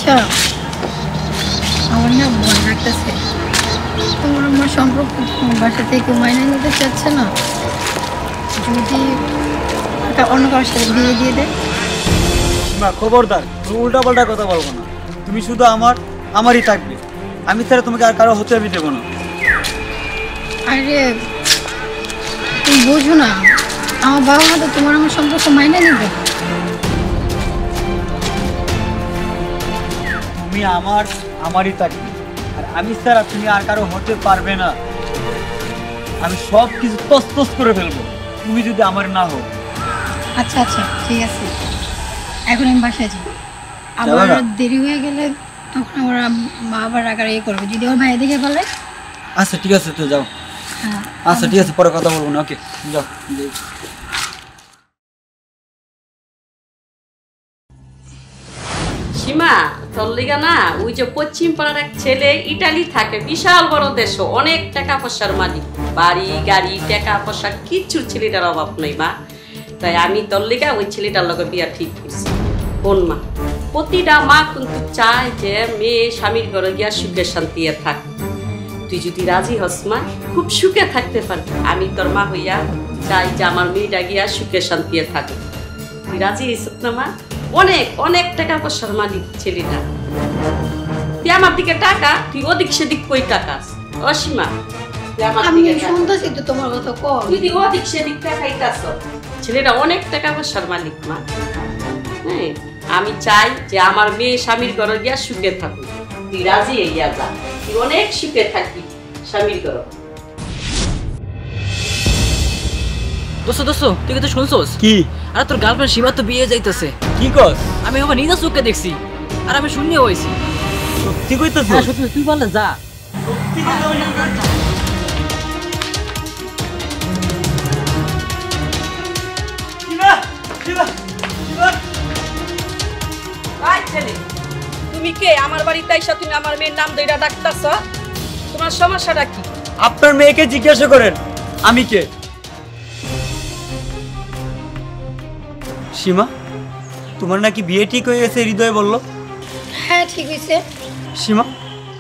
আচ্ছা, আমার না ভয় লাগতেছে। তোমার আমার সম্পর্ক বাসা থেকে মাইনে নিতে চাচ্ছে না। যদি অন্য কারোর সাথে বিয়ে দিয়ে দেয়। না, খবরদার, তুমি উল্টাপাল্টা কথা বলবো না। তুমি শুধু আমারই থাকবে। আমি ছাড়া তোমাকে আর কারো হতে আমি দেবো না। আরে তুমি বোঝো না, আমার বাবা মা তো তোমার আমার সম্পর্ক মাইনে নিবে। তুমি আমারই থাকবে, আর আমি ছাড়া তুমি আর কারো হতে পারবে না। আমি সব কিছু তছনছ করে ফেলবো তুমি যদি আমার না হও। আচ্ছা আচ্ছা, ঠিক আছে, এখন আমি বাসায় যাই। আবার দেরি হয়ে গেলে তখন আমার মা আবার রাগারাগি করবে, যদি আমার ভাই দেখে ফেলে। আচ্ছা ঠিক আছে, তো যাও। হ্যাঁ আচ্ছা ঠিক আছে, পরে কথা বলবো না। ওকে, যাও। সীমা, তোর লিগা না ওই যে পশ্চিম পাড়ার এক ছেলে ইটালি থাকে, বিশাল বড় দেশ, অনেক টাকা পয়সার মালিক, বাড়ি গাড়ি টাকা পয়সা কিচ্ছু ছেলেটার অভাব নেই মা। তাই আমি তোর লিগা ওই ছেলেটার লগে বিয়া ঠিক করছি। কোন মা, প্রতিটা মা কিন্তু চায় যে মেয়ে স্বামীর ঘরে গিয়া সুখে শান্তি থাক। তুই যদি রাজি হস মা, খুব সুখে থাকতে পারবি। আমি তোর মা হইয়া চাই যে আমার মেয়েটা গিয়া সুখে শান্তি থাকে। তুই রাজি হইস না মা? অনেক অনেক টাকা পয়সার মালিক ছেলেটা। তুই আমার দিকে টাকা, তুই ওদিক সেদিক কই টাকাস? অসীমা, আমি শুনতেছি তো তোমার কথা। তুই ওদিক সেদিক টাকাইতাছ। ছেলেটা অনেক টাকা পয়সার মালিক মা। হ্যাঁ, আমি চাই যে আমার মেয়ে স্বামীর ঘরে গিয়া সুখে থাকুক। তুই রাজি হইয়া যা, তুই অনেক সুখে থাকবি স্বামীর ঘরে। দোস্ত তুই তো শুনছস কি? আরে তোর গার্লফ্রেন্ড সীমা তো বিয়ে যাইতেছে। কি কস? আমি আমার নিজের চোখে দেখছি, আর আমি শুনিয়ে হয়েছি। সত্যি কইতেছ? হ্যাঁ সত্যি, তুই বললে যা। তুমি কে? আমার বাড়িতে আইসা তুমি আমার মেয়ের নাম ধইরা ডাকতাছ? তোমার সমস্যাটা কি? আপনার মেয়েকে জিজ্ঞাসা করেন আমি কে। সীমা, তোমার নাকি বিয়ে ঠিক হয়ে গেছে, হৃদয় বলল। হ্যাঁ ঠিক হয়েছে। সীমা,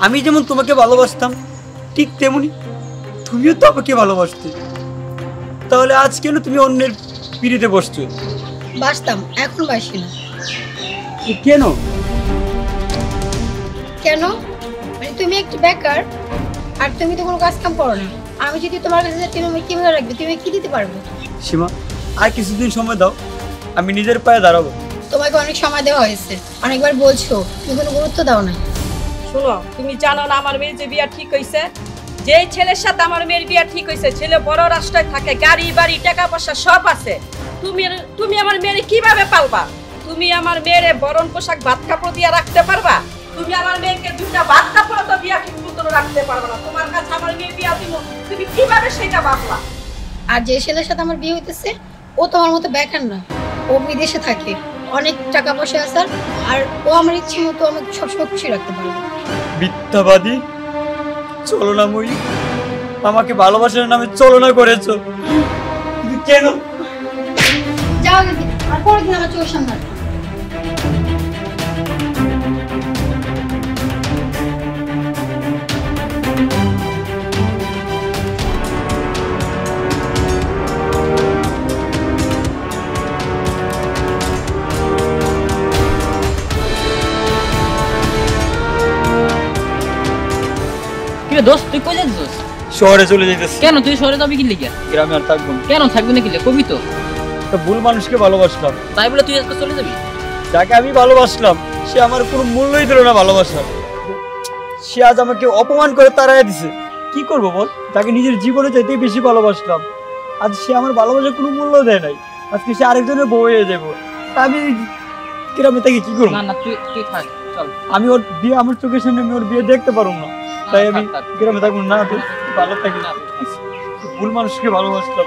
আমি যেমন তোমাকে ভালোবাসতাম ঠিক তেমনি তুমিও তো আমাকে ভালোবাসতে। তাহলে আজ কেন তুমি অন্যের পিড়িতে বসছো? বাসতাম, এখন বাসি না। কেন? কেন মানে তুমি একটু বেকার, আর তুমি তো কোনো কাজ কাম করো না। আমি যদি তোমার কাছে যাই, তুমি আমাকে কিভাবে রাখবে? তুমি কি দিতে পারবে? সীমা, আর কিছুদিন সময় দাও, আমি নিজের পায়ে দাঁড়াবো। তোমাকে অনেক সময় দেওয়া হয়েছে, অনেকবার বলছো, তুমি কোনো গুরুত্ব দাও না। শোনো, তুমি জানো না আমার মেয়ের যে বিয়া ঠিক হইছে? যে ছেলের সাথে আমার মেয়ের বিয়া ঠিক হইছে, ছেলে বড় রাষ্ট্রায় থাকে, গাড়ি বাড়ি টাকা পয়সা সব আছে। তুমি আমার মেয়ের কিভাবে পালবা? তুমি আমার মেয়ের বরণ পোশাক ভাত কাপড় দিয়া রাখতে পারবা? তুমি আমার মেয়েকে দুটা ভাত কাপড় তো বিয়া ঠিক মতো রাখতে পারবা না। তোমার কাছে আমার মেয়ে বিয়া দিব, তুমি কিভাবে সেটা ভাবলা? আর যে ছেলের সাথে আমার বিয়ে হইতেছে, ও তোমার মতো বেকার না, ও বিদেশে থাকে, অনেক টাকা পয়সা আছে, আর ও আমার ইচ্ছে মতো আমাকে সবসময় খুশি রাখতে পারবে। মিথ্যাবাদী, ছলনাময়ী, আমাকে ভালোবাসার নামে ছলনা করেছো। কিন্তু কেন? যাও দিদি, আর পরের দিন আমার চোখের সামনে আসবে। দোস্ত তুই কই যাচ্ছিস? শহরে চলে যেতেছি। কেন তুই শহরে যাবি কি লিগে? গ্রামে আর থাকবো না। কেন থাকবি না? কি কবি তো একটা ভুল মানুষকে ভালোবাসলাম, তাই বলে তুই আজকে চলে যাবি? যাকে আমি ভালোবাসলাম সে আমার কোনো মূল্যই দিল না ভালোবাসার। সে আজ আমাকে অপমান করে তাড়াইয়া দিছে। কি করবো বল? তাকে নিজের জীবনে চাইতেই বেশি ভালোবাসলাম, আজ সে আমার ভালোবাসার কোনো মূল্য দেয় নাই। আজকে সে আরেকজনের বউ হয়ে যাবো। আমি গ্রামে থেকে কি করবো? না তুই থাক, চল। আমি ওর বিয়ে, আমার চোখের সামনে আমি ওর বিয়ে দেখতে পারবো না, তাই আমি গ্রামে থাকবো না। তো ভালো থাকি না, ভুল মানুষকে ভালোবাসলাম।